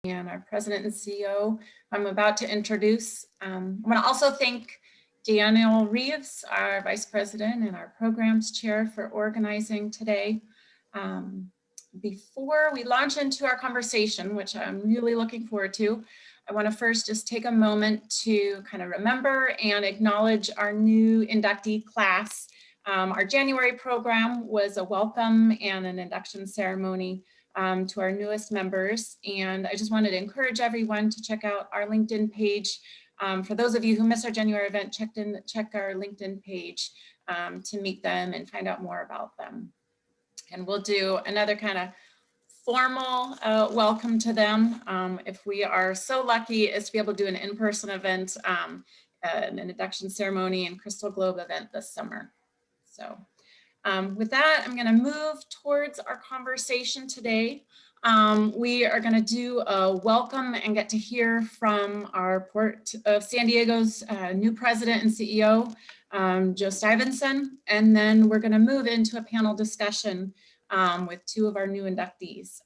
and our president and CEO, I'm about to introduce. I want to also thank Daniel Reeves, our vice president and our programs chair, for organizing today. Before we launch into our conversation, which I'm really looking forward to, I want to first just take a moment to kind of remember and acknowledge our new inductee class. Our January program was a welcome and an induction ceremony to our newest members. And I just wanted to encourage everyone to check out our LinkedIn page. For those of you who missed our January event, check our LinkedIn page to meet them and find out more about them. And we'll do another kind of formal welcome to them if we are so lucky as to be able to do an in-person event, an induction ceremony and Crystal Globe event this summer. So with that, I'm going to move towards our conversation today. We are going to do a welcome and get to hear from our Port of San Diego's new president and CEO, Joe Stuyvesant, and then we're going to move into a panel discussion with two of our new inductees.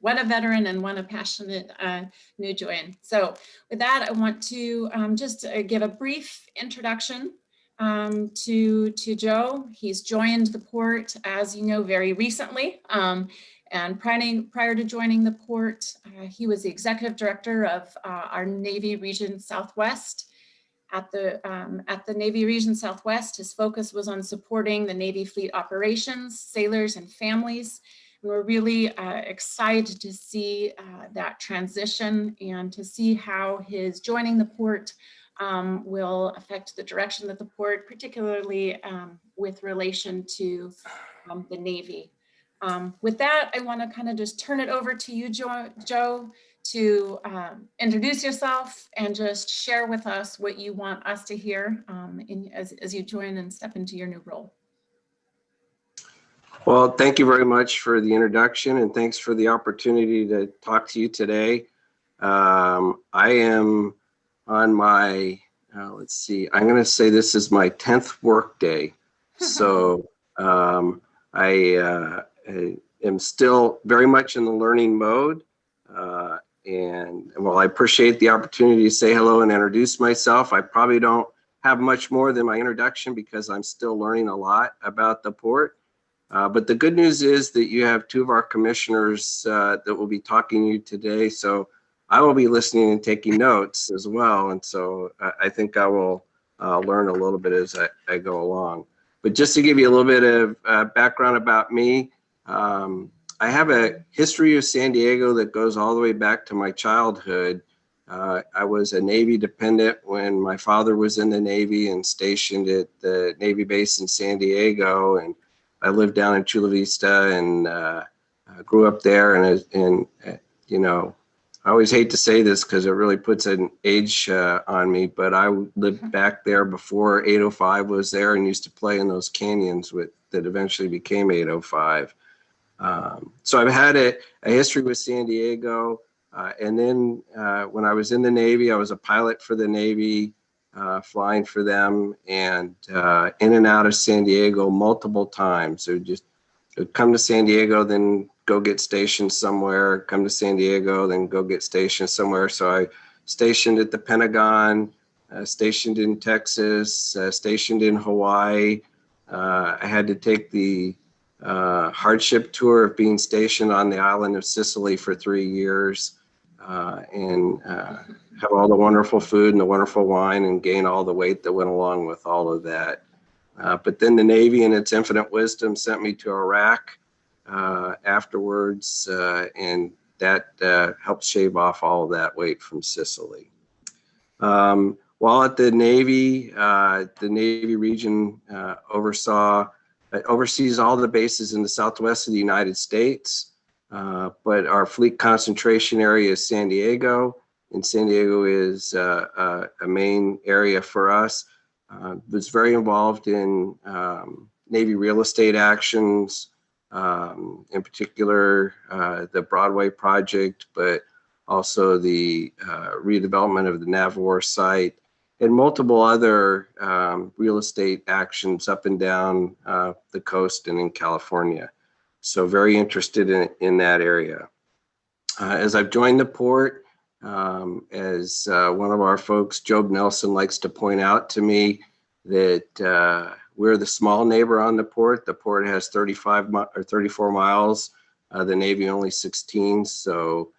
One a veteran and one a passionate new join. So with that, I want to just give a brief introduction to Joe. He's joined the Port, as you know, very recently. And prior to joining the Port, he was the executive director of our Navy Region Southwest. At the Navy Region Southwest, his focus was on supporting the Navy fleet operations, sailors, and families. And we're really excited to see that transition and to see how his joining the Port will affect the direction that the Port, particularly with relation to the Navy. With that, I want to kind of just turn it over to you, Joe, to introduce yourself and just share with us what you want us to hear as you join and step into your new role. Well, thank you very much for the introduction and thanks for the opportunity to talk to you today. I am on my, let's see, I'm going to say this is my 10th work day. So I am still very much in the learning mode. And while I appreciate the opportunity to say hello and introduce myself, I probably don't have much more than my introduction because I'm still learning a lot about the Port. But the good news is that you have two of our commissioners that will be talking to you today. So I will be listening and taking notes as well. And so I think I will learn a little bit as I go along. But just to give you a little bit of background about me, I have a history of San Diego that goes all the way back to my childhood. I was a Navy dependent when my father was in the Navy and stationed at the Navy base in San Diego. And I lived down in Chula Vista and grew up there. And you know, I always hate to say this because it really puts an age on me, but I lived back there before 805 was there and used to play in those canyons that eventually became 805. So I've had a history with San Diego. And then when I was in the Navy, I was a pilot for the Navy, flying for them and in and out of San Diego multiple times. So just would come to San Diego, then go get stationed somewhere, come to San Diego, then go get stationed somewhere. So I stationed at the Pentagon, stationed in Texas, stationed in Hawaii. I had to take the hardship tour of being stationed on the island of Sicily for 3 years and have all the wonderful food and the wonderful wine and gain all the weight that went along with all of that. But then the Navy in its infinite wisdom sent me to Iraq afterwards, and that helped shave off all of that weight from Sicily. While at the Navy region oversees all the bases in the southwest of the United States, but our fleet concentration area is San Diego, and San Diego is a main area for us. Was very involved in Navy real estate actions, in particular the Broadway project, but also the redevelopment of the Navwar site, and multiple other real estate actions up and down the coast and in California. So very interested in that area. As I've joined the port, as one of our folks, Job Nelson, likes to point out to me, that we're the small neighbor on the port. The port has 34 miles, the Navy only 16, so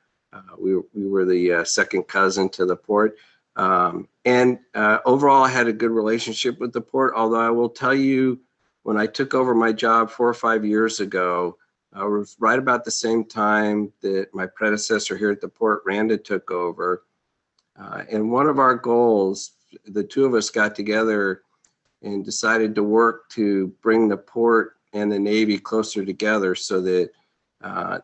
we were the second cousin to the port. And overall, I had a good relationship with the port, although I will tell you, when I took over my job 4 or 5 years ago, it was right about the same time that my predecessor here at the port, Randa, took over. And one of our goals, the two of us got together and decided to work to bring the port and the Navy closer together, so that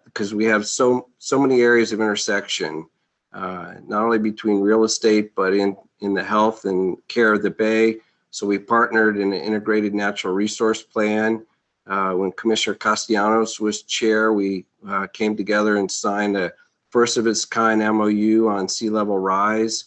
because we have so many areas of intersection, not only between real estate, but in the health and care of the Bay. So we partnered in an integrated natural resource plan. When Commissioner Castellanos was chair, we came together and signed a first of its kind MOU on sea level rise.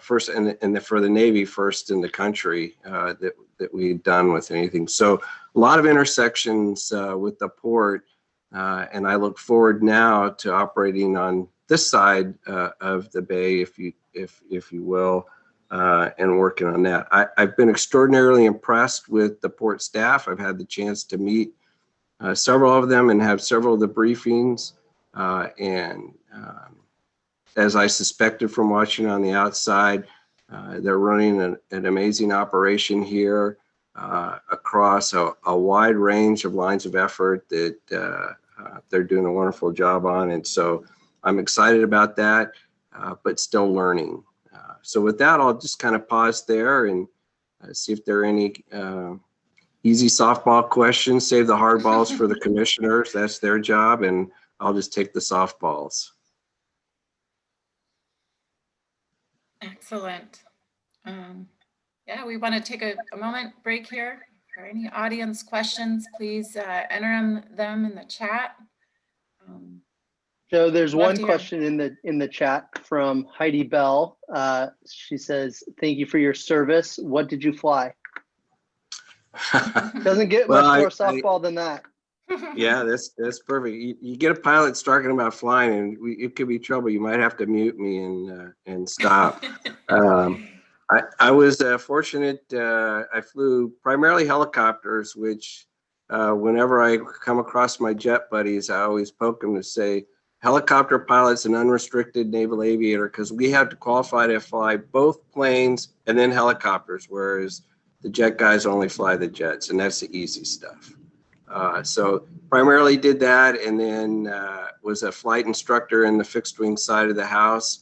First, and for the Navy, first in the country that we'd done with anything. So a lot of intersections with the port, and I look forward now to operating on this side of the Bay, if you will, and working on that. I've been extraordinarily impressed with the port staff. I've had the chance to meet several of them and have several of the briefings, and as I suspected from watching on the outside, they're running an amazing operation here across a wide range of lines of effort that they're doing a wonderful job on. And so I'm excited about that, but still learning. So with that, I'll just kind of pause there and see if there are any easy softball questions. Save the hard balls for the commissioners. That's their job, and I'll just take the softballs. Excellent. Yeah, we want to take a moment break here. For any audience questions, please enter them in the chat. Joe, there's one question in the chat from Heidi Bell. She says, "Thank you for your service. What did you fly?" Doesn't get much more softball than that. Yeah, that's perfect. You get a pilot talking about flying, and it could be trouble. You might have to mute me and stop. I was fortunate. I flew primarily helicopters, which whenever I come across my jet buddies, I always poke them to say, helicopter pilot's an unrestricted naval aviator, because we have to qualify to fly both planes and then helicopters, whereas the jet guys only fly the jets, and that's the easy stuff. So primarily did that, and then was a flight instructor in the fixed wing side of the house.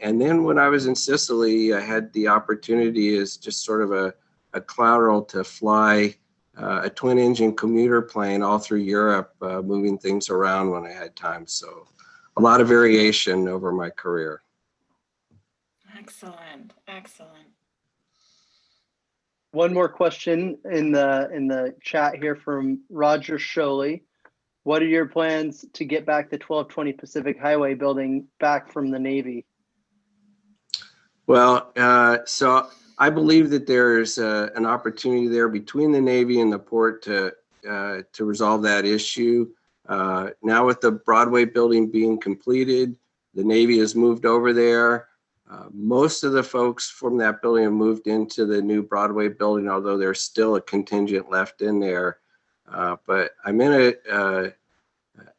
And then when I was in Sicily, I had the opportunity as just sort of a collateral to fly a twin engine commuter plane all through Europe, moving things around when I had time. So a lot of variation over my career. Excellent, excellent. One more question in the chat here from Roger Sholey. What are your plans to get back the 1220 Pacific Highway building back from the Navy? Well, so I believe that there's an opportunity there between the Navy and the port to resolve that issue. Now with the Broadway building being completed, the Navy has moved over there. Most of the folks from that building have moved into the new Broadway building, although there's still a contingent left in there. But I'm in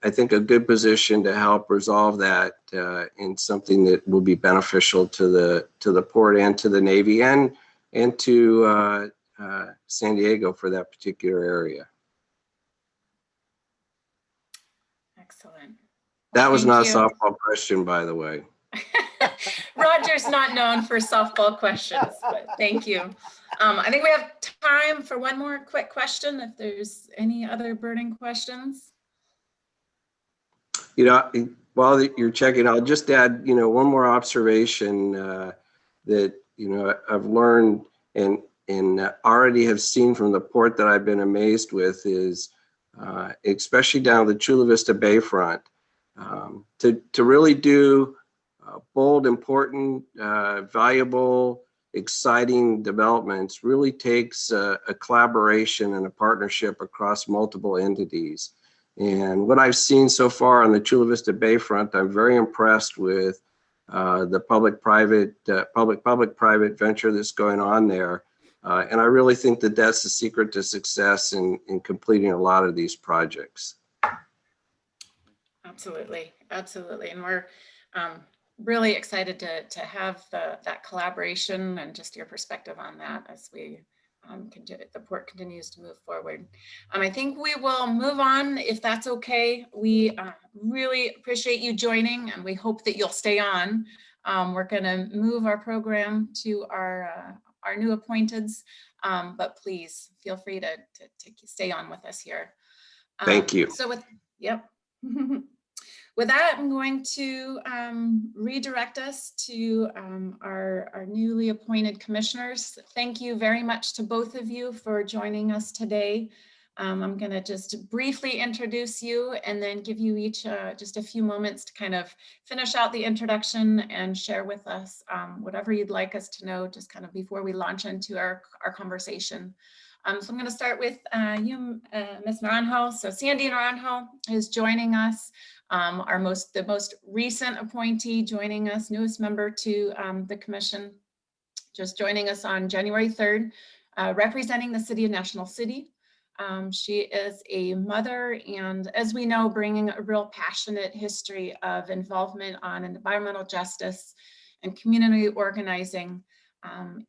I think, a good position to help resolve that in something that will be beneficial to the port and to the Navy and to San Diego for that particular area. Excellent. That was not a softball question, by the way. Roger's not known for softball questions, but thank you. I think we have time for one more quick question, if there's any other burning questions. You know, while you're checking, I'll just add, one more observation that, I've learned and already have seen from the port that I've been amazed with is, especially down the Chula Vista Bayfront, to really do bold, important, valuable, exciting developments really takes a collaboration and a partnership across multiple entities. And what I've seen so far on the Chula Vista Bayfront, I'm very impressed with the public-private venture that's going on there. And I really think that that's the secret to success in completing a lot of these projects. Absolutely, absolutely. And we're really excited to have that collaboration and just your perspective on that as we the port continues to move forward. I think we will move on if that's okay. We really appreciate you joining, and we hope that you'll stay on. We're going to move our program to our new appointeds, but please feel free to stay on with us here. Thank you. So yep. With that, I'm going to redirect us to our newly appointed commissioners. Thank you very much to both of you for joining us today. I'm going to just briefly introduce you and then give you each just a few moments to kind of finish out the introduction and share with us whatever you'd like us to know just kind of before we launch into our conversation. So I'm going to start with you, Ms. Naranjo. So Sandy Naranjo is joining us, the most recent appointee joining us, newest member to the commission, just joining us on January 3rd, representing the city of National City. She is a mother and, as we know, bringing a real passionate history of involvement on environmental justice and community organizing.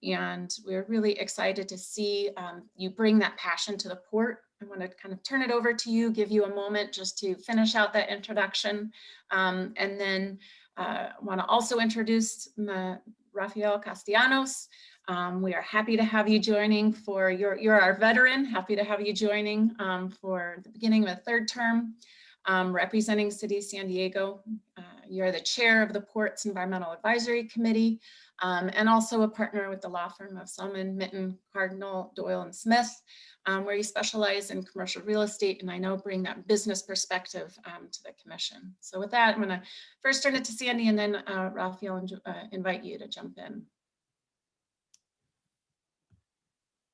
And we're really excited to see you bring that passion to the port. I want to kind of turn it over to you, give you a moment just to finish out that introduction. And then I want to also introduce Rafael Castellanos. We are happy to have you joining for you're our veteran, happy to have you joining for the beginning of a third term, representing City of San Diego. You're the chair of the Port's Environmental Advisory Committee, and also a partner with the law firm of Selman, Mitten, Cardinal, Doyle, and Smith, where you specialize in commercial real estate, and I know bring that business perspective to the commission. So with that, I'm going to first turn it to Sandy, and then Rafael, invite you to jump in.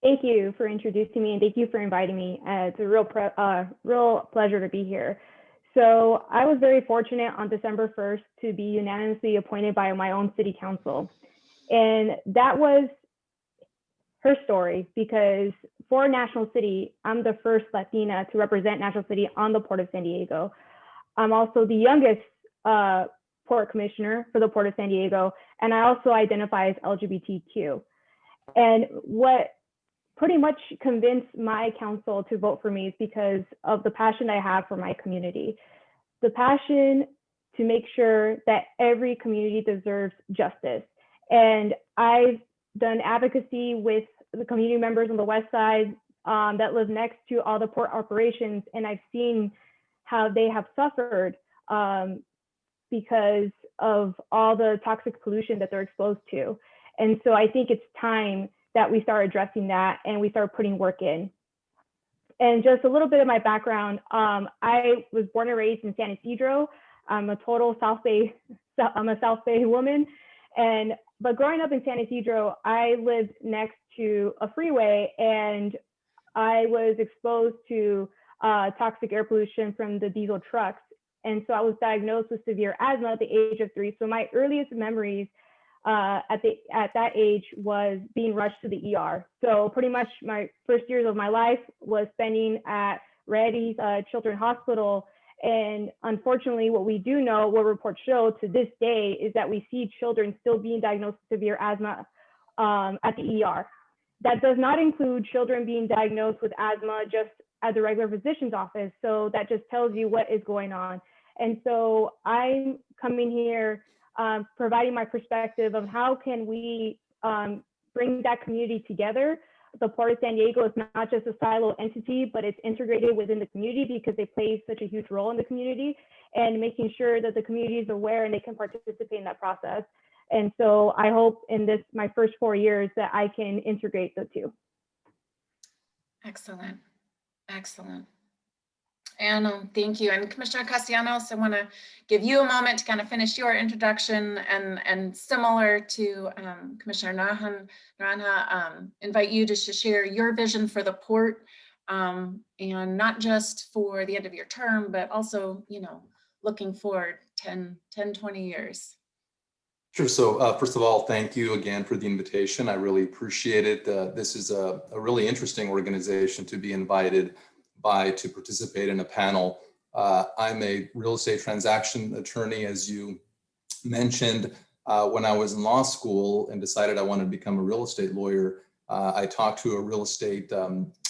Thank you for introducing me, and thank you for inviting me. It's a real pleasure to be here. So I was very fortunate on December 1st to be unanimously appointed by my own city council. And that was her story, because for National City, I'm the first Latina to represent National City on the Port of San Diego. I'm also the youngest port commissioner for the Port of San Diego, and I also identify as LGBTQ. And what pretty much convinced my council to vote for me is because of the passion I have for my community. The passion to make sure that every community deserves justice. And I've done advocacy with the community members on the West Side that live next to all the port operations, and I've seen how they have suffered because of all the toxic pollution that they're exposed to. And so I think it's time that we start addressing that and we start putting work in. And just a little bit of my background, I was born and raised in San Ysidro. I'm a total South Bay woman. But growing up in San Ysidro, I lived next to a freeway, and I was exposed to toxic air pollution from the diesel trucks. And so I was diagnosed with severe asthma at the age of 3. So my earliest memories at that age was being rushed to the ER. So pretty much my first years of my life was spending at Reddy's Children's Hospital. And unfortunately, what we do know, what reports show to this day, is that we see children still being diagnosed with severe asthma at the ER. That does not include children being diagnosed with asthma just at the regular physician's office. So that just tells you what is going on. And so I'm coming here providing my perspective of how can we bring that community together. The Port of San Diego is not just a silo entity, but it's integrated within the community because they play such a huge role in the community, and making sure that the community is aware and they can participate in that process. And so I hope in my first 4 years that I can integrate the two. Excellent, excellent. And thank you. And Commissioner Castellanos, I want to give you a moment to kind of finish your introduction, and similar to Commissioner Naranjo, invite you to share your vision for the port and not just for the end of your term, but also, you know, looking forward 10, 20 years. Sure. So first of all, thank you again for the invitation. I really appreciate it. This is a really interesting organization to be invited by to participate in a panel. I'm a real estate transaction attorney, as you mentioned. When I was in law school and decided I wanted to become a real estate lawyer, I talked to a real estate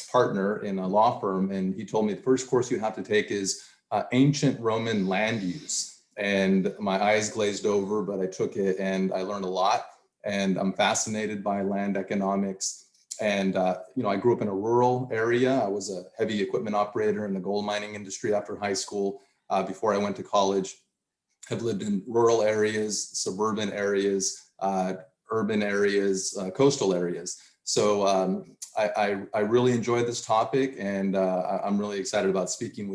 partner in a law firm, and he told me the first course you have to take is ancient Roman land use. And my eyes glazed over, but I took it and I learned a lot. And I'm fascinated by land economics. And you know, I grew up in a rural area. I was a heavy equipment operator in the gold mining industry after high school. Before I went to college, I've lived in rural areas, suburban areas, urban areas, coastal areas. So I really enjoyed this topic, and I'm really excited about speaking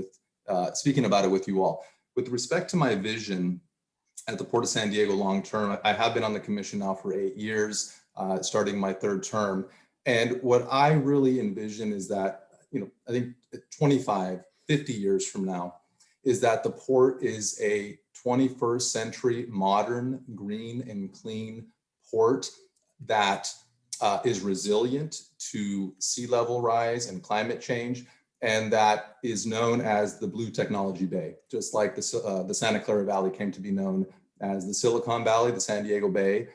about it with you all. With respect to my vision at the Port of San Diego long term, I have been on the commission now for 8 years, starting my 3rd term. And what I really envision is that, you know, I think 25, 50 years from now, is that the port is a 21st century modern, green and clean port that is resilient to sea level rise and climate change, and that is known as the Blue Technology Bay. Just like the Santa Clara Valley came to be known as the Silicon Valley, the San Diego Bay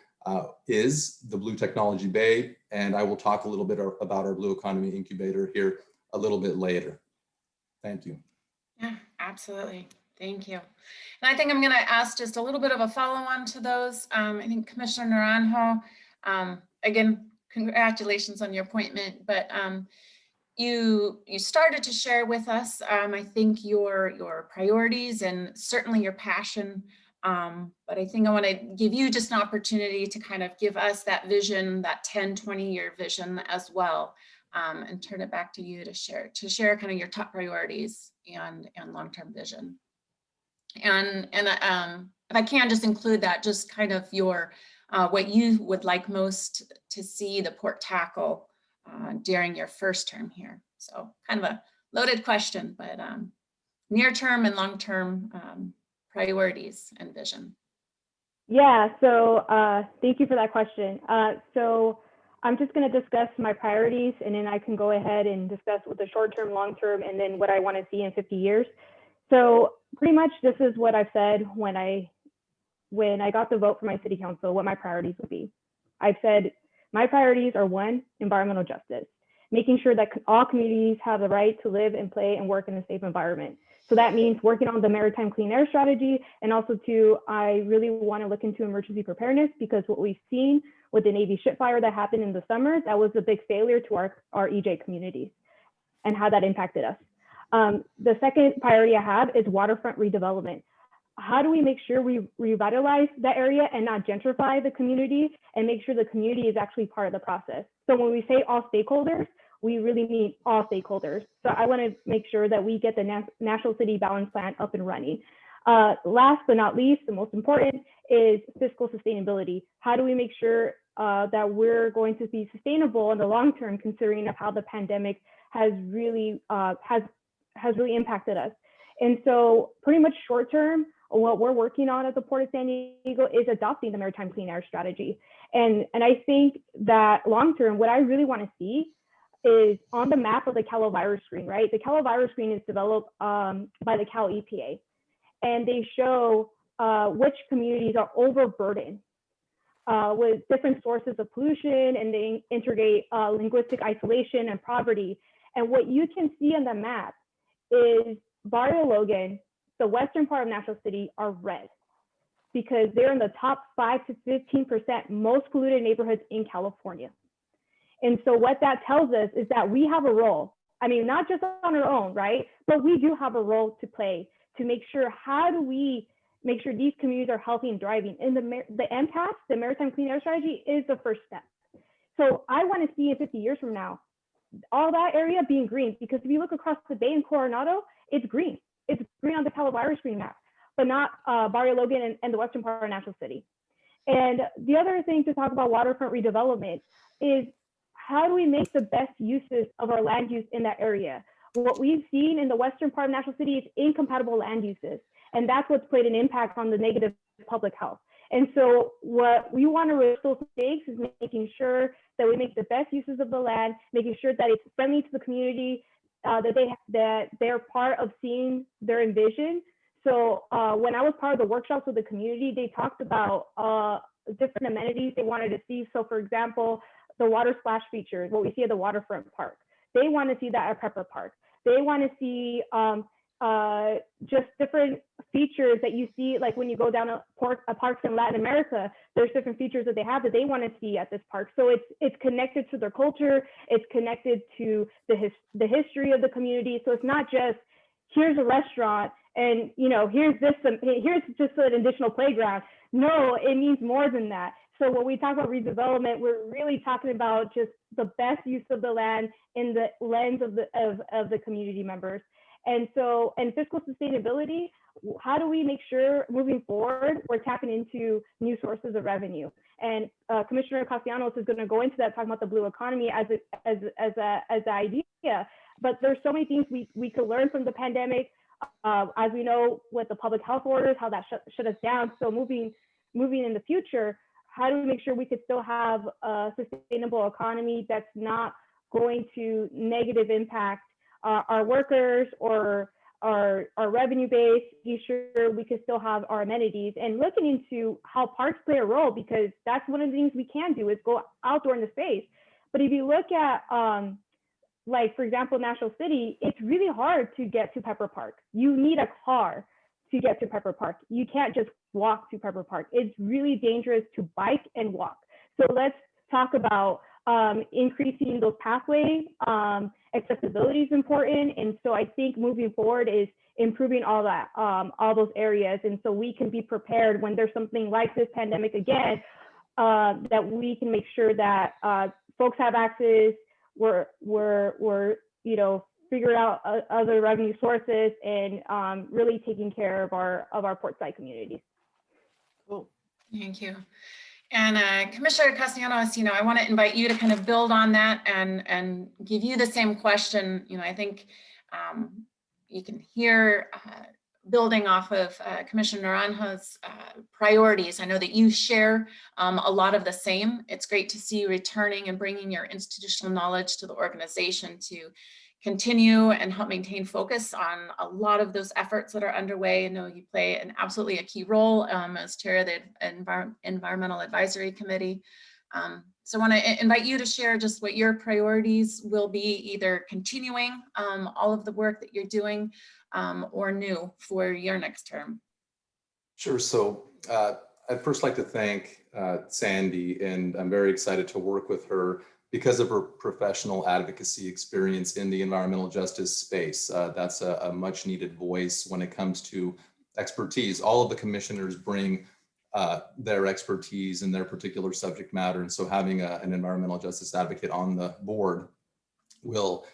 is the Blue Technology Bay. And I will talk a little bit about our Blue Economy Incubator here a little bit later. Thank you. Yeah, absolutely. Thank you. And I think I'm going to ask just a little bit of a follow-on to those. I think Commissioner Naranjo, again, congratulations on your appointment, but you started to share with us, I think, your priorities and certainly your passion. But I think I want to give you just an opportunity to kind of give us that vision, that 10, 20-year vision as well, and turn it back to you to share kind of your top priorities and long-term vision. And if I can just include that, just kind of your what you would like most to see the port tackle during your 1st term here. So kind of a loaded question, but near-term and long-term priorities and vision. Yeah, so thank you for that question. So I'm just going to discuss my priorities, and then I can go ahead and discuss what the short-term, long-term, and then what I want to see in 50 years. So pretty much this is what I've said when I got the vote for my city council, what my priorities would be. I've said my priorities are 1, environmental justice, making sure that all communities have the right to live and play and work in a safe environment. So that means working on the maritime clean air strategy, and also I really want to look into emergency preparedness, because what we've seen with the Navy ship fire that happened in the summer, that was a big failure to our EJ communities and how that impacted us. The second priority I have is waterfront redevelopment. How do we make sure we revitalize that area and not gentrify the community, and make sure the community is actually part of the process? So when we say all stakeholders, we really need all stakeholders. So I want to make sure that we get the National City Balance Plan up and running. Last but not least, the most important is fiscal sustainability. How do we make sure that we're going to be sustainable in the long term, considering of how the pandemic has really impacted us? And so pretty much short term, what we're working on at the Port of San Diego is adopting the Maritime Clean Air Strategy. And I think that long term, what I really want to see is on the map of the calovirus screen, right? The calovirus screen is developed by the Cal EPA, and they show which communities are overburdened with different sources of pollution, and they integrate linguistic isolation and poverty. And what you can see on the map is Barrio Logan, the western part of National City, are red because they're in the top 5 to 15% most polluted neighborhoods in California. And so what that tells us is that we have a role. I mean, not just on our own, right? But we do have a role to play to make sure, how do we make sure these communities are healthy and thriving? And the MCAS, the Maritime Clean Air Strategy, is the first step. So I want to see in 50 years from now, all that area being green, because if you look across the bay in Coronado, it's green. It's green on the calovirus screen map, but not Barrio Logan and the western part of National City. And the other thing to talk about waterfront redevelopment is, how do we make the best uses of our land use in that area? What we've seen in the western part of National City is incompatible land uses. And that's what's played an impact on the negative public health. And so what we want to reduce those mistakes is making sure that we make the best uses of the land, making sure that it's friendly to the community, that they're part of seeing their envision. So when I was part of the workshops with the community, they talked about different amenities they wanted to see. So for example, the water splash features, what we see at the waterfront park. They want to see that at Pepper Park. They want to see just different features that you see, like when you go down to parks in Latin America, there's different features that they have that they want to see at this park. So it's connected to their culture, it's connected to the history of the community. So it's not just, here's a restaurant and here's just an additional playground. No, it means more than that. So when we talk about redevelopment, we're really talking about just the best use of the land in the lens of the community members. And so, and fiscal sustainability, how do we make sure moving forward, we're tapping into new sources of revenue? And Commissioner Castellanos is going to go into that, talking about the blue economy as an idea. But there's so many things we could learn from the pandemic. As we know, with the public health orders, how that shut us down. So moving in the future, how do we make sure we could still have a sustainable economy that's not going to negative impact our workers or our revenue base, be sure we could still have our amenities, and looking into how parks play a role, because that's one of the things we can do is go outdoor in the space. But if you look at, like, for example, National City, it's really hard to get to Pepper Park. You need a car to get to Pepper Park. You can't just walk to Pepper Park. It's really dangerous to bike and walk. So let's talk about increasing those pathways. Accessibility is important. And so I think moving forward is improving all that, all those areas. And so we can be prepared when there's something like this pandemic again, that we can make sure that folks have access, we're figure out other revenue sources, and really taking care of our portside communities. Cool. Thank you. And Commissioner Castellanos, I want to invite you to kind of build on that and give you the same question. I think you can hear building off of Commissioner Naranjo's priorities. I know that you share a lot of the same. It's great to see you returning and bringing your institutional knowledge to the organization to continue and help maintain focus on a lot of those efforts that are underway. I know you play absolutely a key role as chair of the Environmental Advisory Committee. So I want to invite you to share just what your priorities will be, either continuing all of the work that you're doing or new for your next term. Sure. So I'd first like to thank Sandy, and I'm very excited to work with her because of her professional advocacy experience in the environmental justice space. That's a much needed voice when it comes to expertise. All of the commissioners bring their expertise in their particular subject matter. And so having an environmental justice advocate on the board will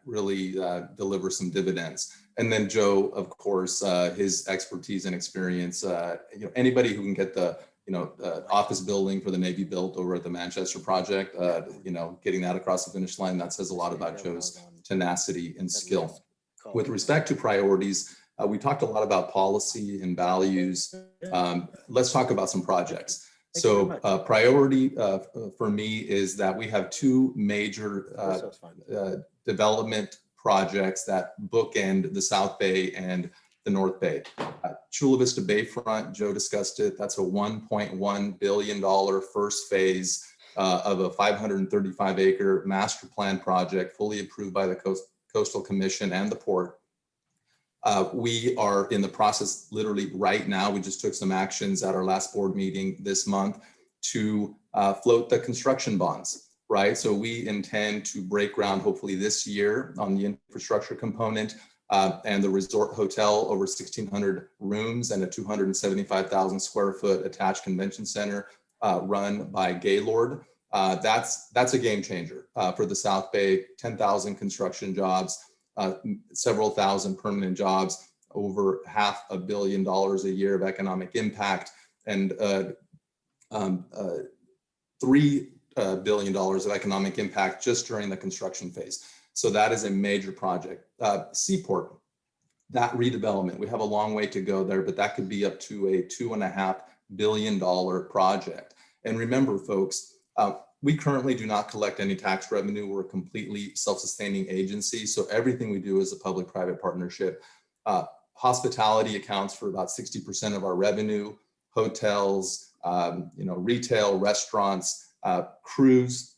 really deliver some dividends. And then Joe, of course, his expertise and experience, anybody who can get the office building for the Navy built over at the Manchester project, getting that across the finish line, that says a lot about Joe's tenacity and skill. With respect to priorities, we talked a lot about policy and values. Let's talk about some projects. So priority for me is that we have two major development projects that bookend the South Bay and the North Bay. Chula Vista Bayfront, Joe discussed it. That's a $1.1 billion first phase of a 535-acre master plan project, fully approved by the Coastal Commission and the port. We are in the process literally right now. We just took some actions at our last board meeting this month to float the construction bonds, right? So we intend to break ground hopefully this year on the infrastructure component and the resort hotel, over 1,600 rooms and a 275,000 square foot attached convention center run by Gaylord. That's a game changer for the South Bay. 10,000 construction jobs, several thousand permanent jobs, over $500 million a year of economic impact, and 3 billion of economic impact just during the construction phase. So that is a major project. Seaport, that redevelopment, we have a long way to go there, but that could be up to a $2.5 billion project. And remember, folks, we currently do not collect any tax revenue. We're a completely self-sustaining agency. So everything we do is a public-private partnership. Hospitality accounts for about 60% of our revenue, hotels, retail, restaurants, cruise.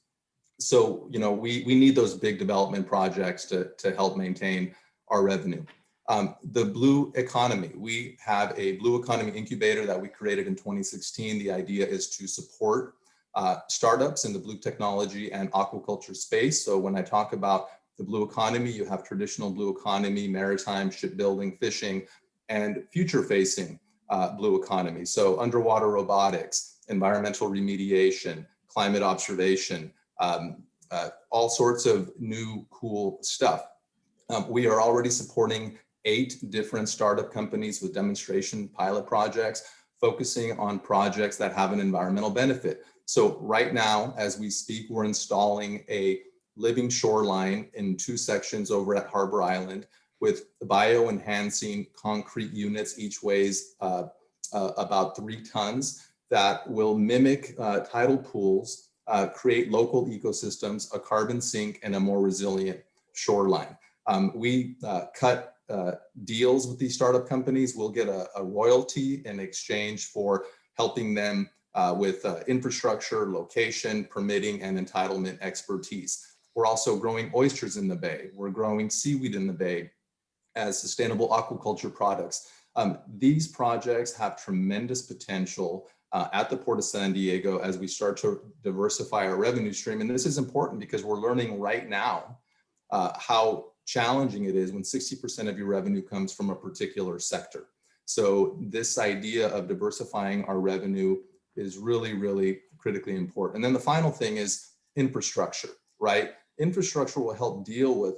So, we need those big development projects to help maintain our revenue. The blue economy, we have a blue economy incubator that we created in 2016. The idea is to support startups in the blue technology and aquaculture space. So when I talk about the blue economy, you have traditional blue economy, maritime, shipbuilding, fishing, and future-facing blue economy. So underwater robotics, environmental remediation, climate observation, all sorts of new cool stuff. We are already supporting 8 different startup companies with demonstration pilot projects, focusing on projects that have an environmental benefit. So right now, as we speak, we're installing a living shoreline in 2 sections over at Harbor Island with bio-enhancing concrete units, each weighs about 3 tons, that will mimic tidal pools, create local ecosystems, a carbon sink, and a more resilient shoreline. We cut deals with these startup companies. We'll get a royalty in exchange for helping them with infrastructure, location, permitting, and entitlement expertise. We're also growing oysters in the bay. We're growing seaweed in the bay as sustainable aquaculture products. These projects have tremendous potential at the Port of San Diego as we start to diversify our revenue stream. And this is important because we're learning right now how challenging it is when 60% of your revenue comes from a particular sector. So this idea of diversifying our revenue is really, really critically important. And then the final thing is infrastructure, right? Infrastructure will help deal with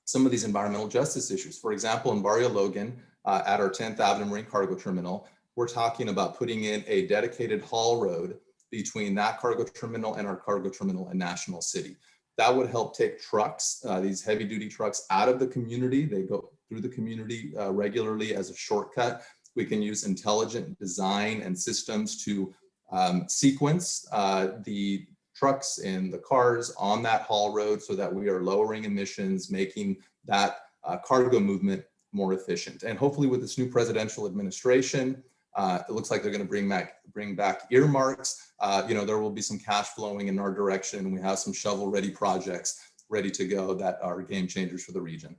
some of these environmental justice issues. For example, in Barrio Logan, at our 10th Avenue Marine Cargo Terminal, we're talking about putting in a dedicated haul road between that cargo terminal and our cargo terminal in National City. That would help take trucks, these heavy duty trucks, out of the community. They go through the community regularly as a shortcut. We can use intelligent design and systems to sequence the trucks and the cars on that haul road so that we are lowering emissions, making that cargo movement more efficient. And hopefully with this new presidential administration, it looks like they're going to bring back earmarks. There will be some cash flowing in our direction. We have some shovel-ready projects ready to go that are game changers for the region.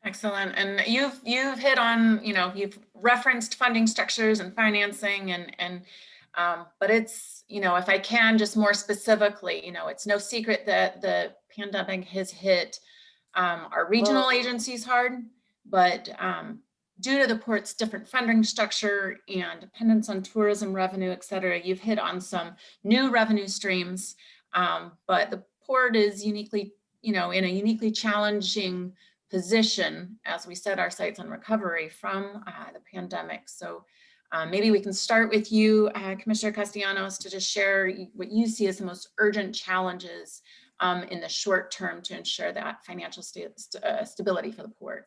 Excellent. And you've hit on, you've referenced funding structures and financing but it's, if I can just more specifically, it's no secret that the pandemic has hit our regional agencies hard, but due to the port's different funding structure and dependence on tourism revenue, et cetera, you've hit on some new revenue streams, but the port is uniquely, in a uniquely challenging position as we set our sights on recovery from the pandemic. So maybe we can start with you, Commissioner Castellanos, to just share what you see as the most urgent challenges in the short term to ensure that financial stability for the port.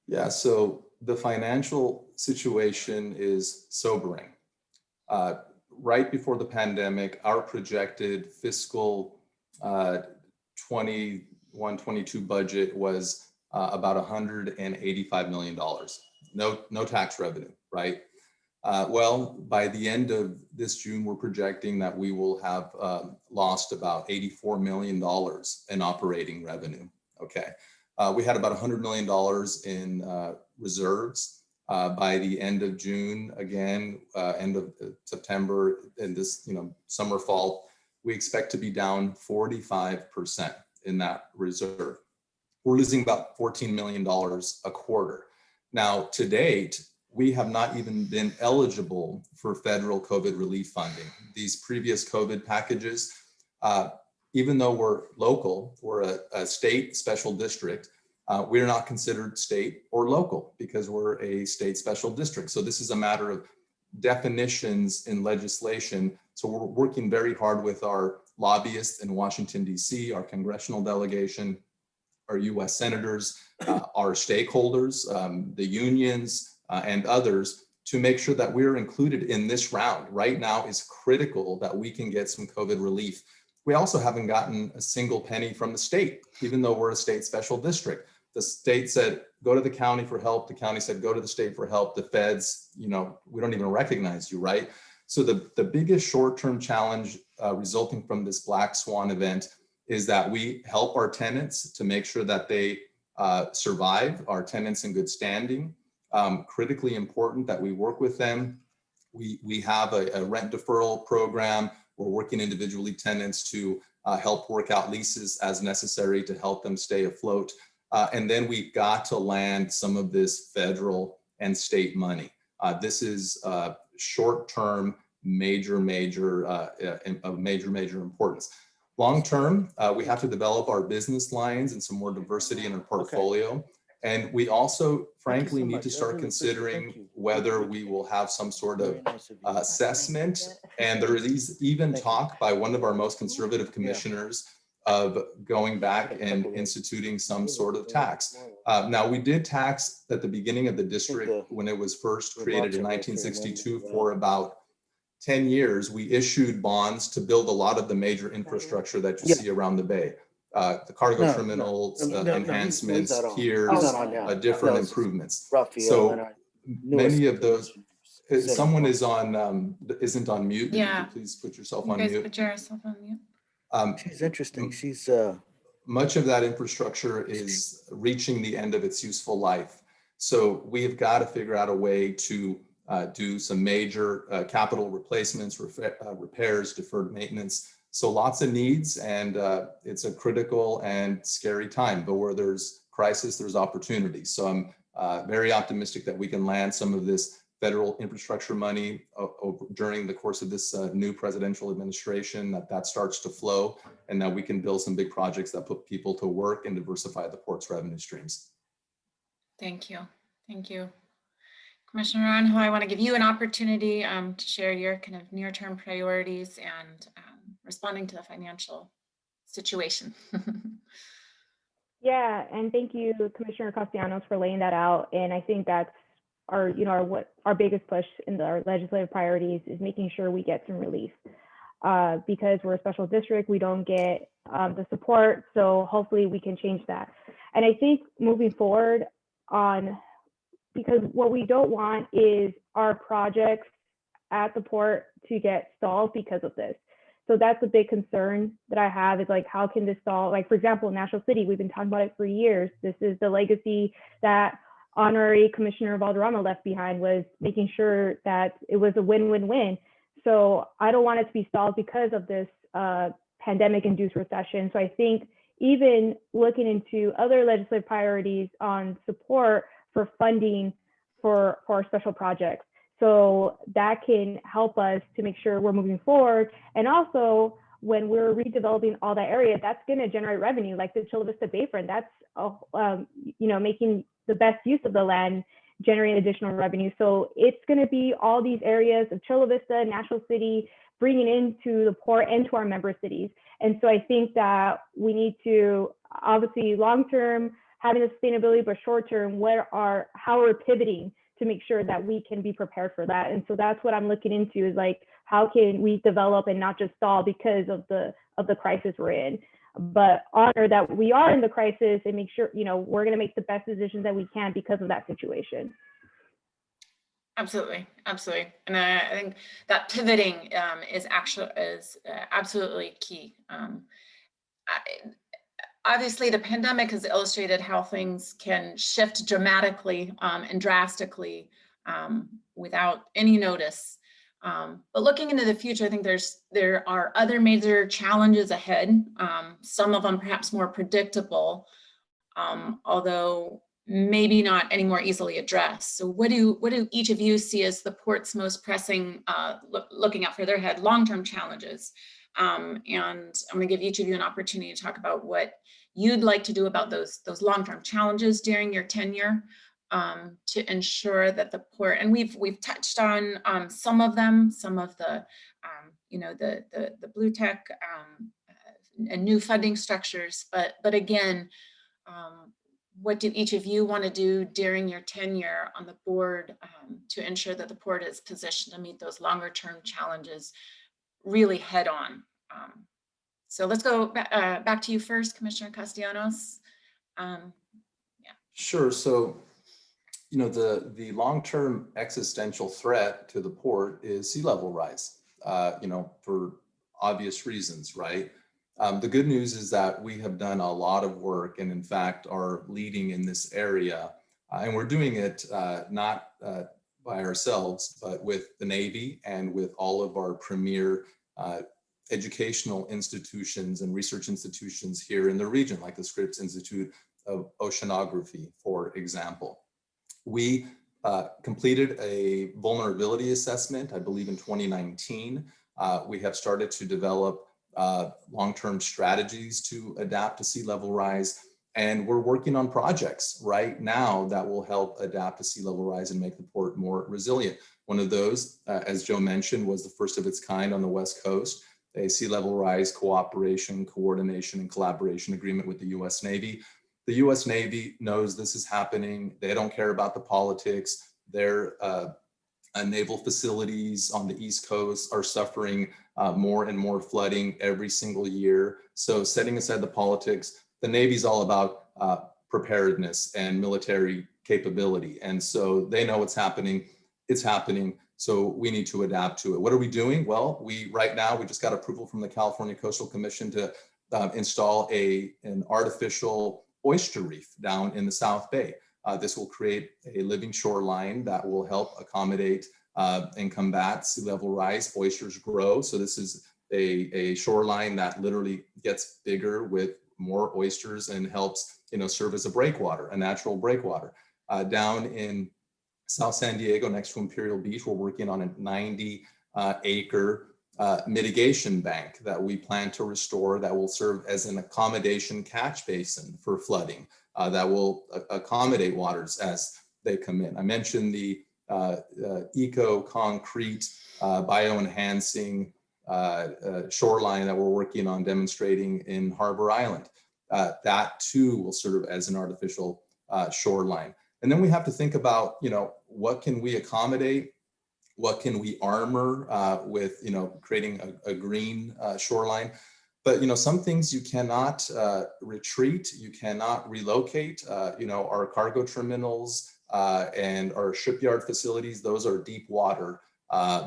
Yeah, so the financial situation is sobering. Right before the pandemic, our projected fiscal 21-22 budget was about $185 million. No tax revenue, right? Well, by the end of this June, we're projecting that we will have lost about $84 million in operating revenue, okay? We had about $100 million in reserves by the end of June. Again, end of September, and this summer, fall, we expect to be down 45% in that reserve. We're losing about $14 million a quarter. Now, to date, we have not even been eligible for federal COVID relief funding. These previous COVID packages, even though we're local, we're a state special district, we're not considered state or local because we're a state special district. So this is a matter of definitions in legislation. So we're working very hard with our lobbyists in Washington, D.C., our congressional delegation, our U.S. senators, our stakeholders, the unions, and others, to make sure that we're included in this round. Right now is critical that we can get some COVID relief. We also haven't gotten a single penny from the state, even though we're a state special district. The state said, go to the county for help. The county said, go to the state for help. The feds, we don't even recognize you, right? So the biggest short-term challenge resulting from this Black Swan event is that we help our tenants to make sure that they survive, our tenants in good standing. Critically important that we work with them. We have a rent deferral program. We're working individually tenants to help work out leases as necessary to help them stay afloat. And then we've got to land some of this federal and state money. This is short-term, major importance. Long-term, we have to develop our business lines and some more diversity in our portfolio. Okay. And we also, frankly, need to start considering whether we will have some sort of assessment. And there is even talk by one of our most conservative commissioners of going back and instituting some sort of tax. Now, we did tax at the beginning of the district when it was first created in 1962 for about 10 years. We issued bonds to build a lot of the major infrastructure that you see around the Bay. The cargo terminals, enhancements, piers, different improvements. Rafael, so many of those, someone is on, isn't on mute. Yeah. Please put yourself You on guys mute. put yourself on mute. She's interesting. She's much of that infrastructure is reaching the end of its useful life. So we have got to figure out a way to do some major capital replacements, repairs, deferred maintenance. So lots of needs, and it's a critical and scary time, but where there's crisis, there's opportunity. So I'm very optimistic that we can land some of this federal infrastructure money during the course of this new presidential administration, that starts to flow, and that we can build some big projects that put people to work and diversify the port's revenue streams. Thank you. Thank you. Commissioner Naranjo, I want to give you an opportunity to share your kind of near-term priorities and responding to the financial situation. Yeah, and thank you, Commissioner Castellanos, for laying that out. And I think that's our biggest push in our legislative priorities is making sure we get some relief. Because we're a special district, we don't get the support. So hopefully we can change that. And I think moving forward because what we don't want is our projects at the port to get stalled because of this. So that's a big concern that I have, is like, how can this stall? Like, for example, National City, we've been talking about it for years. This is the legacy that Honorary Commissioner Valderrama left behind, was making sure that it was a win-win-win. So I don't want it to be stalled because of this pandemic-induced recession. So I think even looking into other legislative priorities on support for funding for our special projects, so that can help us to make sure we're moving forward. And also, when we're redeveloping all that area, that's going to generate revenue, like the Chula Vista Bayfront. That's making the best use of the land, generate additional revenue. So it's going to be all these areas of Chula Vista, National City, bringing into the port and to our member cities. And so I think that we need to, obviously, long-term, having the sustainability, but short-term, how we're pivoting to make sure that we can be prepared for that. And so that's what I'm looking into, is like, how can we develop and not just stall because of the crisis we're in, but honor that we are in the crisis and make sure, we're going to make the best decisions that we can because of that situation. Absolutely, absolutely. And I think that pivoting is absolutely key. Obviously, the pandemic has illustrated how things can shift dramatically and drastically without any notice. But looking into the future, I think there are other major challenges ahead. Some of them perhaps more predictable, although maybe not any more easily addressed. So what do each of you see as the port's most pressing, looking out further ahead, long-term challenges? And I'm going to give each of you an opportunity to talk about what you'd like to do about those long-term challenges during your tenure, to ensure that the port, and we've touched on some of them, some of the the blue tech and new funding structures. But again, what do each of you want to do during your tenure on the board to ensure that the port is positioned to meet those longer term challenges really head on? So let's go back to you first, Commissioner Castellanos. Sure. So, the long-term existential threat to the port is sea level rise, for obvious reasons, right? The good news is that we have done a lot of work and in fact are leading in this area. And we're doing it not by ourselves, but with the Navy and with all of our premier educational institutions and research institutions here in the region, like the Scripps Institute of Oceanography, for example. We completed a vulnerability assessment, I believe in 2019. We have started to develop long-term strategies to adapt to sea level rise. And we're working on projects right now that will help adapt to sea level rise and make the port more resilient. One of those, as Joe mentioned, was the first of its kind on the West Coast, a sea level rise cooperation, coordination, and collaboration agreement with the US Navy. The US Navy knows this is happening. They don't care about the politics. Their naval facilities on the East Coast are suffering more and more flooding every single year. So setting aside the politics, the Navy's all about preparedness and military capability. And so they know what's happening. It's happening. So we need to adapt to it. What are we doing? Well, right now we just got approval from the California Coastal Commission to install an artificial oyster reef down in the South Bay. This will create a living shoreline that will help accommodate and combat sea level rise. Oysters grow, so this is a shoreline that literally gets bigger with more oysters and helps serve as a breakwater, a natural breakwater. Down in South San Diego, next to Imperial Beach, we're working on a 90-acre mitigation bank that we plan to restore that will serve as an accommodation catch basin for flooding that will accommodate waters as they come in. I mentioned the eco-concrete bioenhancing shoreline that we're working on demonstrating in Harbor Island. That too will serve as an artificial shoreline. And then we have to think about, what can we accommodate? What can we armor with, creating a green shoreline? But, some things you cannot retreat, you cannot relocate. Our cargo terminals and our shipyard facilities, those are deep water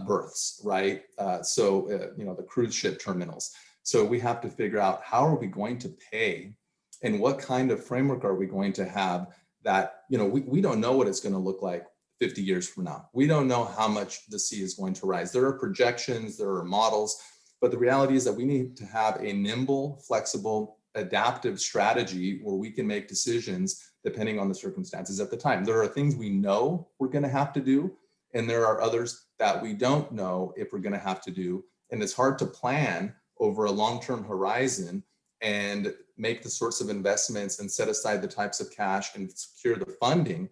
berths, right? The cruise ship terminals. So we have to figure out how are we going to pay and what kind of framework are we going to have that, we don't know what it's going to look like 50 years from now. We don't know how much the sea is going to rise. There are projections, there are models, but the reality is that we need to have a nimble, flexible, adaptive strategy where we can make decisions depending on the circumstances at the time. There are things we know we're going to have to do, and there are others that we don't know if we're going to have to do. And it's hard to plan over a long-term horizon and make the sorts of investments and set aside the types of cash and secure the funding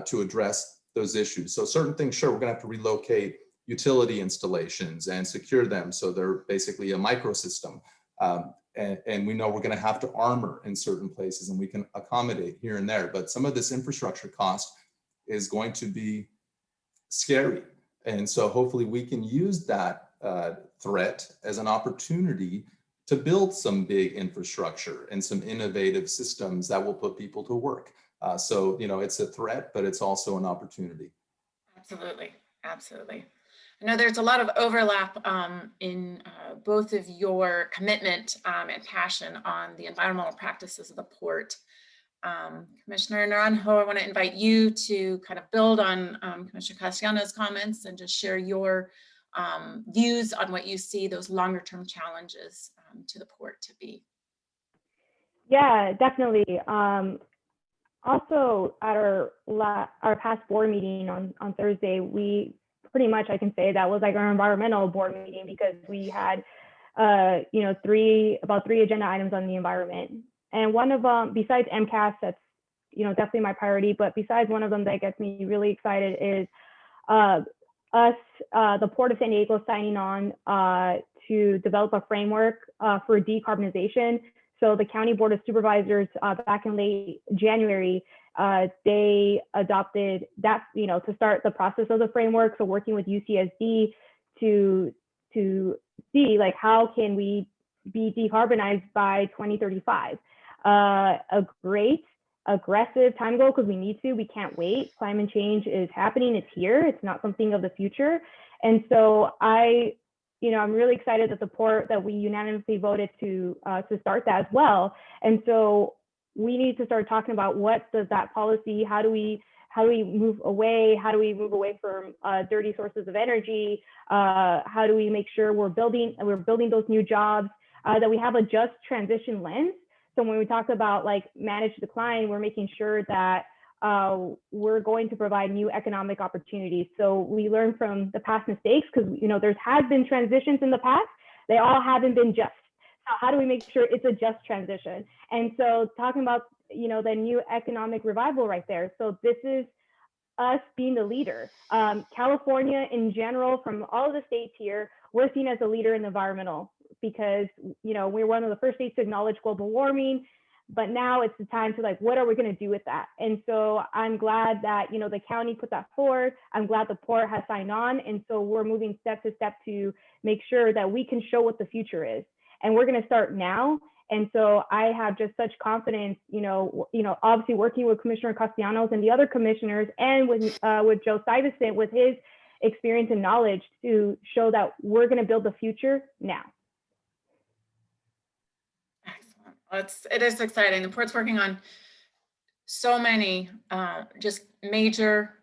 to address those issues. So certain things, sure, we're going to have to relocate utility installations and secure them so they're basically a microsystem. And we know we're going to have to armor in certain places, and we can accommodate here and there. But some of this infrastructure cost is going to be scary. And so hopefully we can use that threat as an opportunity to build some big infrastructure and some innovative systems that will put people to work. So it's a threat, but it's also an opportunity. Absolutely, absolutely. I know there's a lot of overlap in both of your commitment and passion on the environmental practices of the port. Commissioner Naranjo, I want to invite you to kind of build on Commissioner Castellanos' comments and just share your views on what you see those longer term challenges to the port to be. Yeah, definitely. Also, at our past board meeting on Thursday, we pretty much, I can say that was like our environmental board meeting, because we had, about three agenda items on the environment. And one of them, besides MCAS, that's, definitely my priority, but besides one of them that gets me really excited is us, the Port of San Diego, signing on to develop a framework for decarbonization. So the County Board of Supervisors back in late January, they adopted that, to start the process of the framework. So working with UCSD to see like how can we be decarbonized by 2035. A great aggressive time goal because we need to, we can't wait. Climate change is happening, it's here, it's not something of the future. And so I'm really excited that the port that we unanimously voted to start that as well. And so we need to start talking about what does that policy, how do we move away? How do we move away from dirty sources of energy? How do we make sure we're building those new jobs, that we have a just transition lens? So when we talk about like managed decline, we're making sure that we're going to provide new economic opportunities. So we learn from the past mistakes because there has been transitions in the past. They all haven't been just. So how do we make sure it's a just transition? And so talking about the new economic revival right there. So this is us being the leader. California in general, from all of the states here, we're seen as a leader in environmental because we're one of the first states to acknowledge global warming. But now it's the time to like, what are we going to do with that? And so I'm glad that, the county put that forward. I'm glad the port has signed on. And so we're moving step to step to make sure that we can show what the future is. And we're going to start now. And so I have just such confidence, obviously working with Commissioner Castellanos and the other commissioners and with Joe Stuyvesant with his experience and knowledge to show that we're going to build the future now. It is exciting. The port's working on so many just major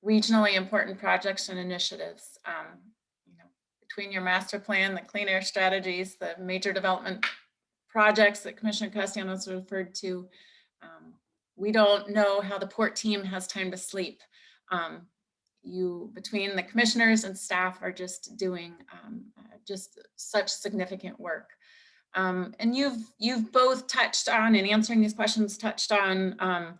regionally important projects and initiatives. Between your master plan, the clean air strategies, the major development projects that Commissioner Castellanos referred to, we don't know how the port team has time to sleep. Between the commissioners and staff are just doing just such significant work. And you've both touched on, in answering these questions, touched on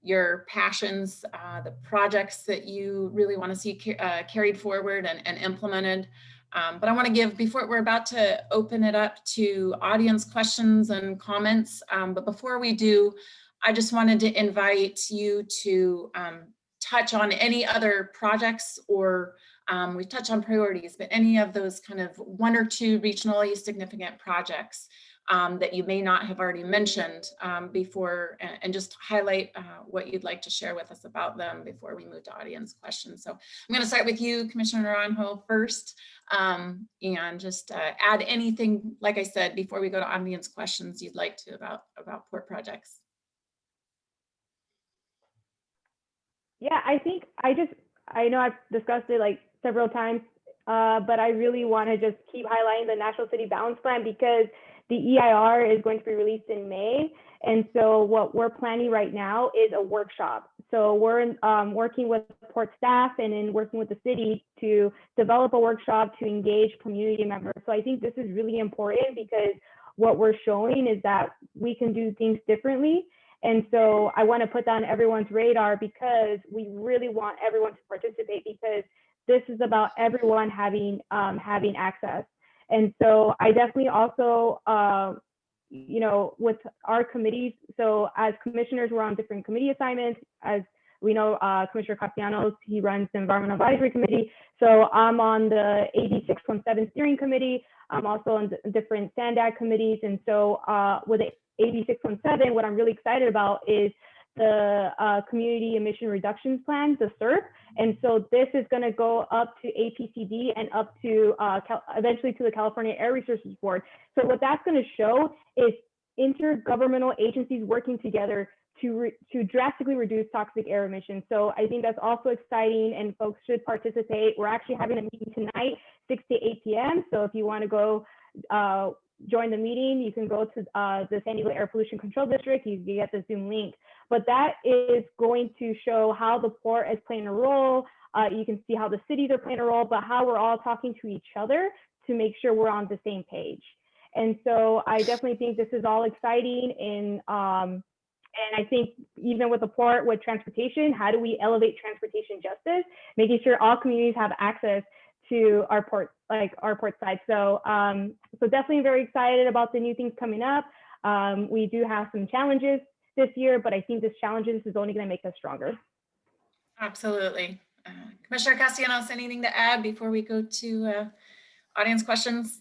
your passions, the projects that you really want to see carried forward and implemented. But I want to give, before we're about to open it up to audience questions and comments, but before we do, I just wanted to invite you to touch on any other projects or we've touched on priorities, but any of those kind of one or two regionally significant projects that you may not have already mentioned before, and just highlight what you'd like to share with us about them before we move to audience questions. So I'm going to start with you, Commissioner Naranjo, first, and just add anything, like I said, before we go to audience questions you'd like to about port projects. Yeah, I think I know I've discussed it like several times, but I really want to just keep highlighting the National City Balance Plan because the EIR is going to be released in May. And so what we're planning right now is a workshop. So we're working with port staff and then working with the city to develop a workshop to engage community members. So I think this is really important because what we're showing is that we can do things differently. And so I want to put that on everyone's radar because we really want everyone to participate because this is about everyone having access. And so I definitely also, with our committees, so as commissioners, we're on different committee assignments. As we know, Commissioner Castellanos, he runs the Environmental Advisory Committee. So I'm on the AB 617 steering committee. I'm also on different SANDAG committees. And so with the AB 617, what I'm really excited about is the Community Emission Reductions Plan, the CERP. And so this is going to go up to APCD and up to eventually to the California Air Resources Board. So what that's going to show is intergovernmental agencies working together to drastically reduce toxic air emissions. So I think that's also exciting and folks should participate. We're actually having a meeting tonight, 6 to 8 p.m. So if you want to go join the meeting, you can go to the San Diego Air Pollution Control District, you get the Zoom link. But that is going to show how the port is playing a role. You can see how the cities are playing a role, but how we're all talking to each other to make sure we're on the same page. And so I definitely think this is all exciting. And And I think even with the port, with transportation, how do we elevate transportation justice, making sure all communities have access to our port, like our port side. So, so definitely very excited about the new things coming up. We do have some challenges this year, but I think this challenges is only going to make us stronger. Absolutely. Commissioner Castellanos, anything to add before we go to audience questions?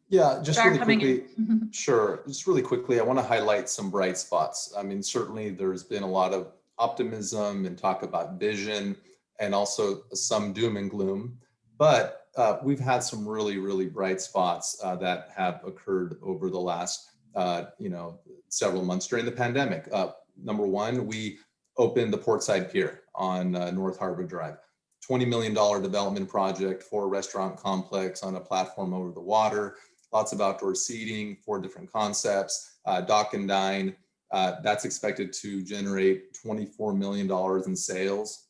Yeah, just really Coming quickly. in. Sure. Just really quickly, I want to highlight some bright spots. I mean, certainly there's been a lot of optimism and talk about vision and also some doom and gloom, but we've had some really, really bright spots that have occurred over the last, several months during the pandemic. Number one, we opened the Portside Pier on North Harbor Drive. $20 million development project for a restaurant complex on a platform over the water. Lots of outdoor seating, 4 different concepts, dock and dine. That's expected to generate $24 million in sales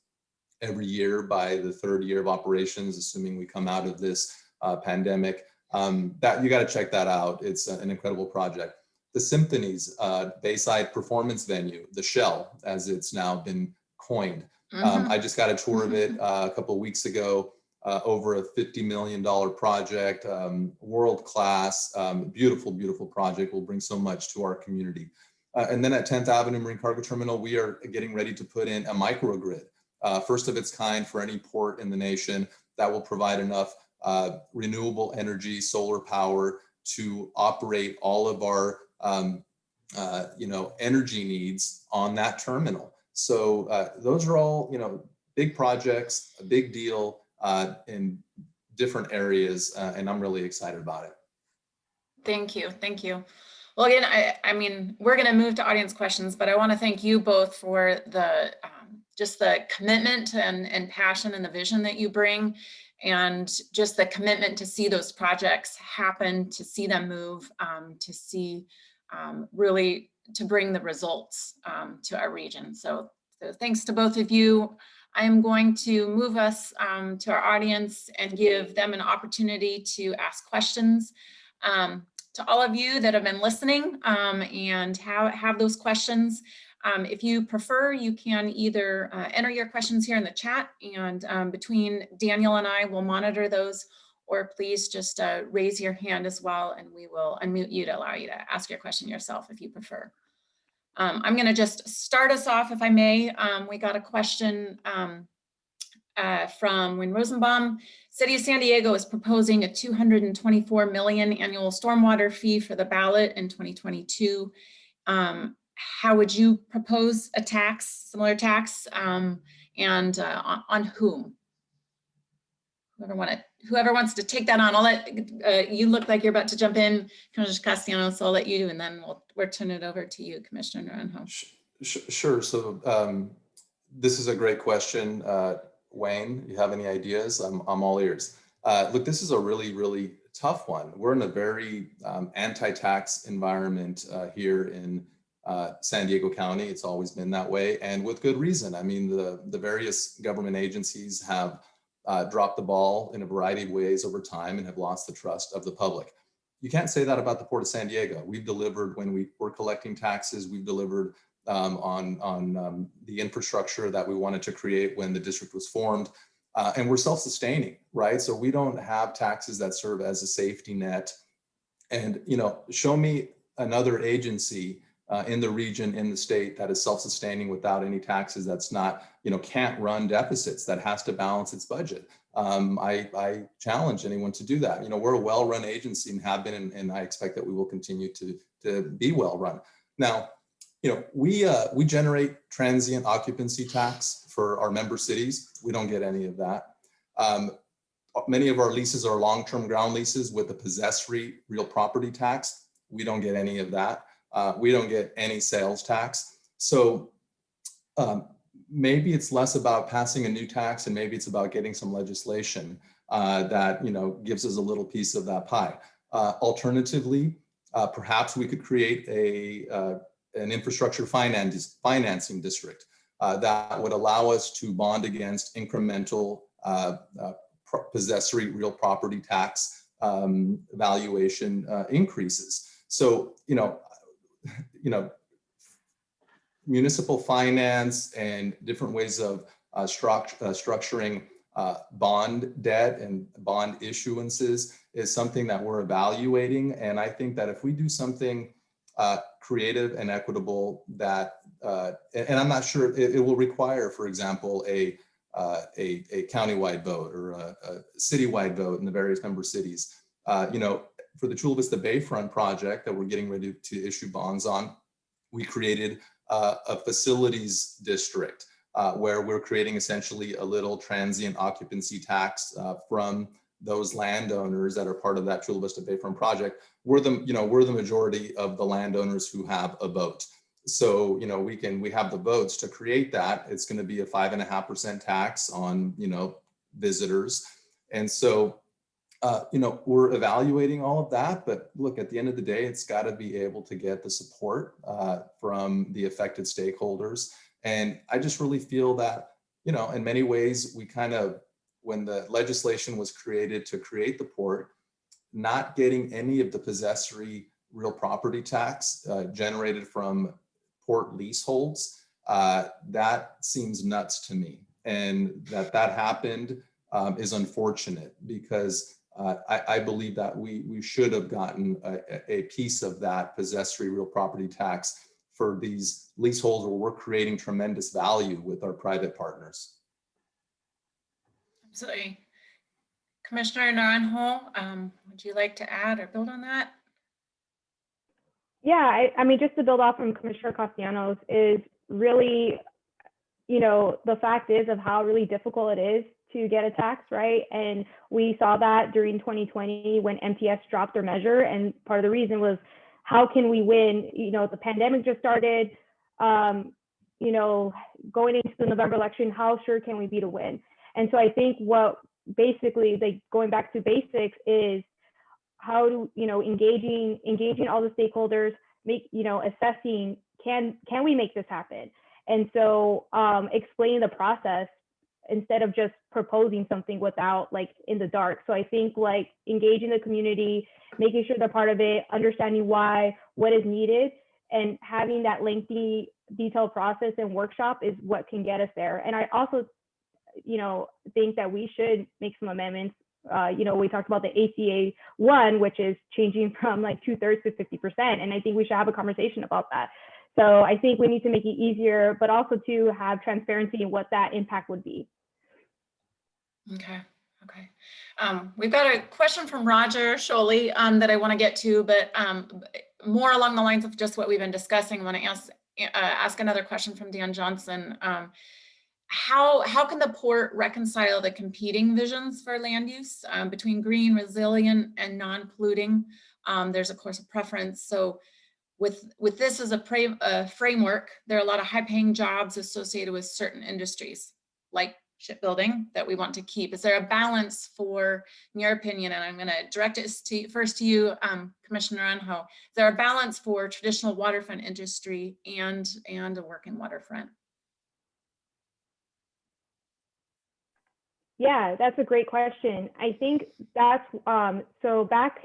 every year by the 3rd year of operations, assuming we come out of this pandemic. That you got to check that out. It's an incredible project. The Symphonies Bayside Performance Venue, the Shell, as it's now been coined. I just got a tour of it a couple of weeks ago. Over a $50 million project, world-class, beautiful, beautiful project, will bring so much to our community. And then at 10th Avenue Marine Cargo Terminal, we are getting ready to put in a microgrid, first of its kind for any port in the nation, that will provide enough renewable energy, solar power to operate all of our energy needs on that terminal. So those are all, big projects, a big deal. In different areas, and I'm really excited about it. Thank you. Thank you. Well, again, I mean, we're going to move to audience questions, but I want to thank you both for the just the commitment and passion and the vision that you bring, and just the commitment to see those projects happen, to see them move, to see really to bring the results to our region. So thanks to both of you. I am going to move us to our audience and give them an opportunity to ask questions. To all of you that have been listening and have those questions, if you prefer, you can either enter your questions here in the chat, and between Daniel and I will monitor those, or please just raise your hand as well, and we will unmute you to allow you to ask your question yourself if you prefer. I'm going to just start us off, if I may. We got a question from Wynn Rosenbaum. City of San Diego is proposing a $224 million annual stormwater fee for the ballot in 2022. How would you propose a tax, similar tax, and on whom? Whoever wants to take that on. I'll let you look like you're about to jump in, Commissioner Castellanos, so I'll let you, and then we'll turn it over to you, Commissioner Naranjo. Sure. So this is a great question. Wayne, you have any ideas? I'm all ears. Look, this is a really, really tough one. We're in a very anti-tax environment here in San Diego County. It's always been that way, and with good reason. I mean, the various government agencies have dropped the ball in a variety of ways over time and have lost the trust of the public. You can't say that about the Port of San Diego. We've delivered when we were collecting taxes. We've delivered on the infrastructure that we wanted to create when the district was formed. And we're self-sustaining, right? So we don't have taxes that serve as a safety net. And, show me another agency in the region, in the state, that is self-sustaining without any taxes, that's not, can't run deficits, that has to balance its budget. I challenge anyone to do that. We're a well-run agency and have been, and I expect that we will continue to be well-run. Now, we generate transient occupancy tax for our member cities. We don't get any of that. Many of our leases are long-term ground leases with a possessory real property tax. We don't get any of that. We don't get any sales tax. So maybe it's less about passing a new tax, and maybe it's about getting some legislation that gives us a little piece of that pie. Alternatively, perhaps we could create an infrastructure financing district that would allow us to bond against incremental possessory real property tax valuation increases. So, municipal finance and different ways of structuring bond debt and bond issuances is something that we're evaluating. And I think that if we do something creative and equitable, that, and I'm not sure it will require, for example, a countywide vote or a citywide vote in the various member cities. You know, for the Chula Vista Bayfront project that we're getting ready to issue bonds on, we created a facilities district where we're creating essentially a little transient occupancy tax from those landowners that are part of that Chula Vista Bayfront project. We're the majority of the landowners who have a vote. So, you know, we have the votes to create that. It's going to be a 5.5% tax on, you know, visitors. And so, you know, we're evaluating all of that, but look, at the end of the day, it's got to be able to get the support from the affected stakeholders. And I just really feel that, you know, in many ways, we kind of, when the legislation was created to create the port, not getting any of the possessory real property tax generated from port leaseholds, that seems nuts to me. And that happened is unfortunate, because I believe that we should have gotten a piece of that possessory real property tax for these leaseholds where we're creating tremendous value with our private partners. Absolutely. Commissioner Naranjo, would you like to add or build on that? Yeah, I mean, just to build off from Commissioner Castellanos, is really, you know, the fact is of how really difficult it is to get a tax, right? And we saw that during 2020 when MTS dropped their measure. And part of the reason was, how can we win? You know, the pandemic just started, you know, going into the November election, how sure can we be to win? And so I think what basically, like, going back to basics is how do, you know, engaging all the stakeholders, assessing, can we make this happen? And so explaining the process instead of just proposing something without, like, in the dark. So I think, like, engaging the community, making sure they're part of it, understanding why, what is needed, and having that lengthy, detailed process and workshop is what can get us there. And I also, you know, think that we should make some amendments. You know, we talked about the ACA 1, which is changing from like 2/3 to 50%. And I think we should have a conversation about that. So I think we need to make it easier, but also to have transparency in what that impact would be. Okay. We've got a question from Roger Sholey that I want to get to, but more along the lines of just what we've been discussing. I want to ask another question from Dan Johnson. How can the port reconcile the competing visions for land use between green, resilient, and non-polluting? There's of course a preference. So with this as a framework, there are a lot of high-paying jobs associated with certain industries, like shipbuilding, that we want to keep. Is there a balance for, in your opinion, and I'm going to direct it first to you, Commissioner Naranjo, is there a balance for traditional waterfront industry and a working waterfront? Yeah, that's a great question. I think that's, so back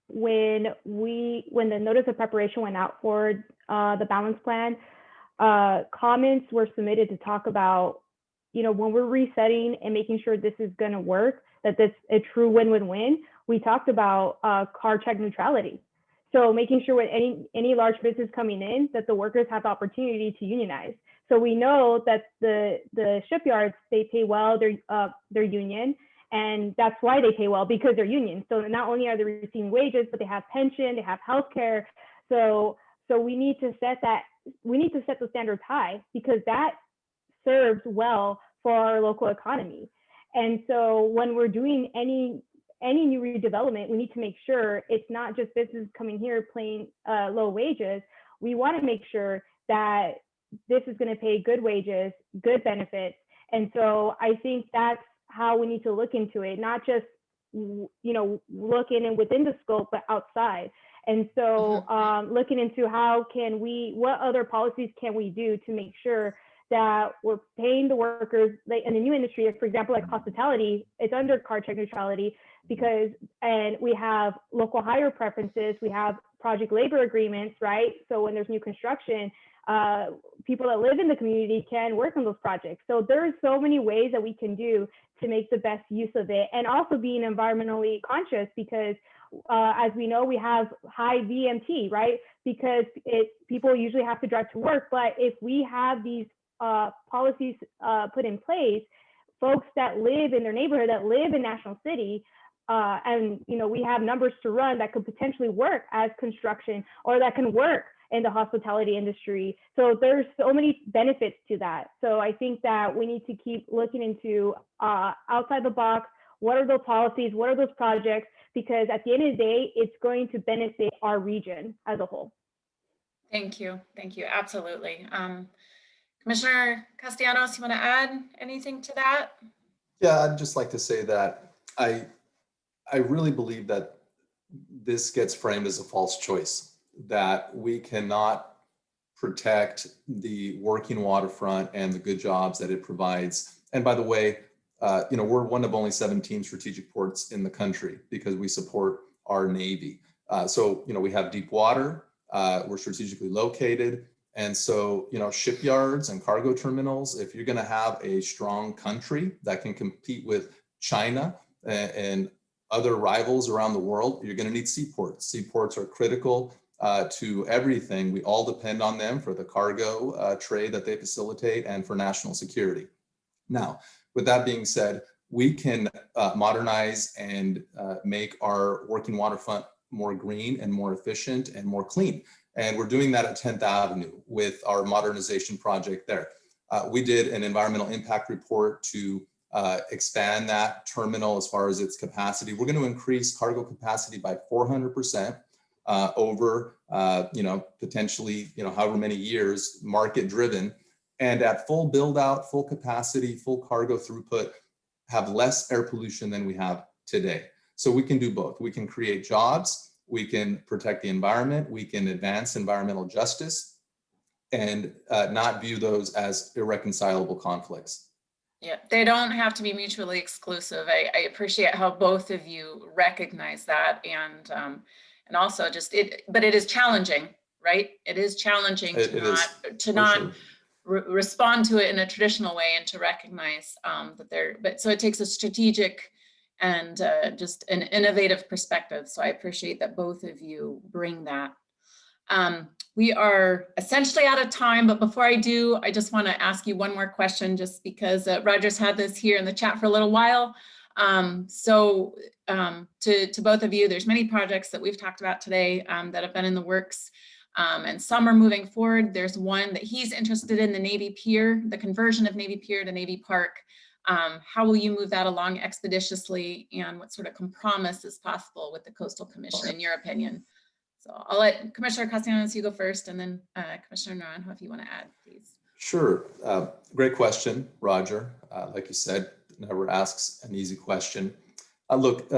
when the notice of preparation went out for the balance plan, comments were submitted to talk about, you know, when we're resetting and making sure this is going to work, that this a true win-win-win, we talked about car check neutrality. So making sure with any large business coming in, that the workers have the opportunity to unionize. So we know that the shipyards, they pay well, they're union, and that's why they pay well, because they're union. So not only are they receiving wages, but they have pension, they have healthcare. So we need to set the standards high, because that serves well for our local economy. And so when we're doing any new redevelopment, we need to make sure it's not just business coming here paying low wages. We want to make sure that this is going to pay good wages, good benefits. And so I think that's how we need to look into it, not just, you know, looking in within the scope, but outside. And so looking into what other policies can we do to make sure that we're paying the workers, like in the new industry, for example, like hospitality, it's under car check neutrality, and we have local hire preferences, we have project labor agreements, right? So when there's new construction, people that live in the community can work on those projects. So there's so many ways that we can do to make the best use of it, and also being environmentally conscious, because as we know, we have high VMT, right? Because people usually have to drive to work, but if we have these policies put in place, folks that live in their neighborhood, that live in National City, and we have numbers to run that could potentially work as construction, or that can work in the hospitality industry. So there's so many benefits to that. So I think that we need to keep looking into outside the box. What are those policies? What are those projects? Because at the end of the day, it's going to benefit our region as a whole. Thank you. Thank you. Absolutely. Commissioner Castellanos, you want to add anything to that? Yeah, I'd just like to say that I really believe that this gets framed as a false choice, that we cannot protect the working waterfront and the good jobs that it provides. And by the way, we're one of only 17 strategic ports in the country because we support our Navy. So we have deep water, we're strategically located. And so, shipyards and cargo terminals, if you're going to have a strong country that can compete with China and other rivals around the world, you're going to need seaports. Seaports are critical to everything. We all depend on them for the cargo trade that they facilitate and for national security. Now, with that being said, we can modernize and make our working waterfront more green and more efficient and more clean. And we're doing that at 10th Avenue with our modernization project there. We did an environmental impact report to expand that terminal as far as its capacity. We're going to increase cargo capacity by 400% over, potentially, however many years, market driven. And at full build out, full capacity, full cargo throughput, have less air pollution than we have today. So we can do both. We can create jobs, we can protect the environment, we can advance environmental justice, and not view those as irreconcilable conflicts. Yeah, they don't have to be mutually exclusive. I appreciate how both of you recognize that, and also but it is challenging, right? It is challenging to respond to it in a traditional way, and to recognize so it takes a strategic and just an innovative perspective. So I appreciate that both of you bring that. We are essentially out of time, but before I do, I just want to ask you one more question, just because Roger's had this here in the chat for a little while. To both of you, there's many projects that we've talked about today that have been in the works, and some are moving forward. There's one that he's interested in, the Navy Pier, the conversion of Navy Pier to Navy Park. How will you move that along expeditiously, and what sort of compromise is possible with the Coastal Commission, in your opinion? So I'll let Commissioner Castellanos, you go first, and then Commissioner Naranjo, if you want to add, please. Sure. Great question, Roger. Like you said, never asks an easy question. Look,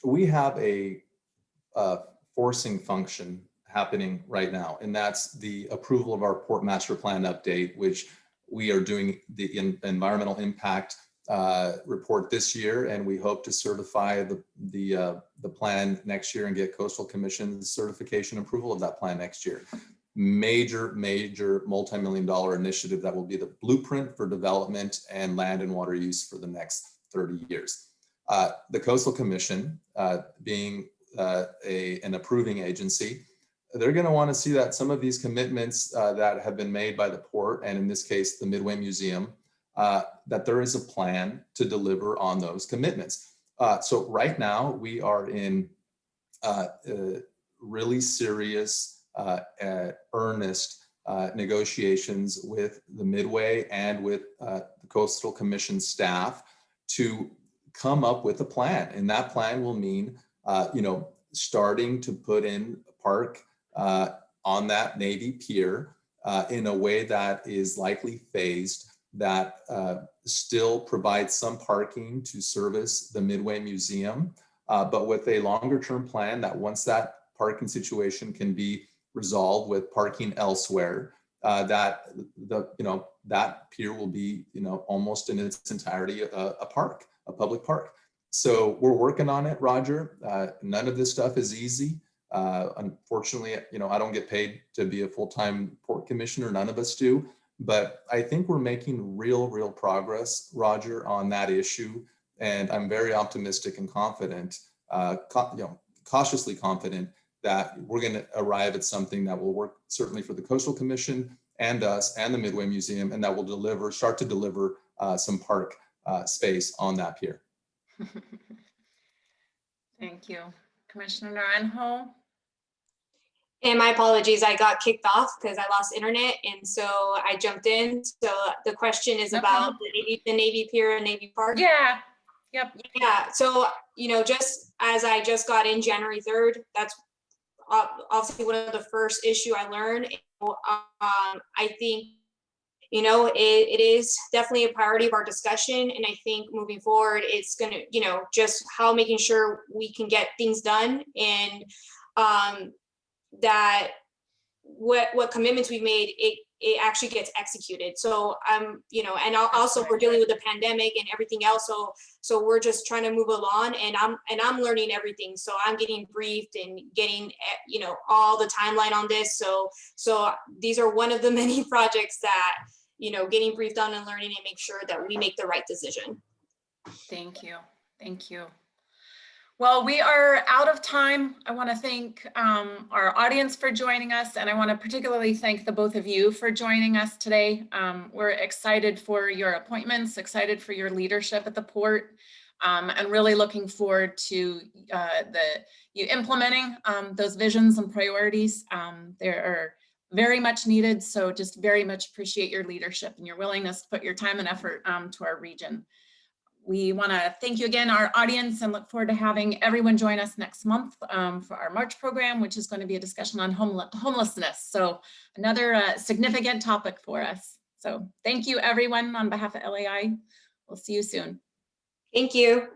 we have a forcing function happening right now, and that's the approval of our Port Master Plan update, which we are doing the environmental impact report this year, and we hope to certify the plan next year and get Coastal Commission's certification approval of that plan next year. Major multi-million-dollar initiative that will be the blueprint for development and land and water use for the next 30 years. The Coastal Commission, being an approving agency, they're going to want to see that some of these commitments that have been made by the port, and in this case, the Midway Museum, that there is a plan to deliver on those commitments. So right now we are in really serious, earnest negotiations with the Midway and with the Coastal Commission staff to come up with a plan. And that plan will mean, starting to put in a park on that Navy Pier in a way that is likely phased, that still provides some parking to service the Midway Museum, but with a longer term plan that once that parking situation can be resolved with parking elsewhere, that that pier will be, almost in its entirety a park, a public park. So we're working on it, Roger. None of this stuff is easy. Unfortunately, I don't get paid to be a full-time port commissioner. None of us do. But I think we're making real progress, Roger, on that issue. And I'm very optimistic and confident, cautiously confident that we're going to arrive at something that will work certainly for the Coastal Commission and us and the Midway Museum, and that will start to deliver some park space on that pier. Thank you. Commissioner Naranjo. And my apologies, I got kicked off because I lost internet, and so I jumped in. So the question is about the Navy Pier and Navy Park. Yeah. Yep. Yeah. So just as I just got in January 3rd, that's obviously one of the first issue I learned. I think it is definitely a priority of our discussion, and I think moving forward, it's gonna just how making sure we can get things done and that what commitments we've made, it actually gets executed. So and also we're dealing with the pandemic and everything else. So we're just trying to move along, and I'm learning everything. So I'm getting briefed and getting all the timeline on this. So these are one of the many projects that getting briefed on and learning and make sure that we make the right decision. Thank you. Thank you. Well, we are out of time. I want to thank our audience for joining us, and I want to particularly thank the both of you for joining us today. We're excited for your appointments, excited for your leadership at the port, and really looking forward to you implementing those visions and priorities. They are very much needed, so just very much appreciate your leadership and your willingness to put your time and effort to our region. We want to thank you again, our audience, and look forward to having everyone join us next month for our March program, which is going to be a discussion on homelessness. So another significant topic for us. So thank you, everyone, on behalf of LAI. We'll see you soon. Thank you.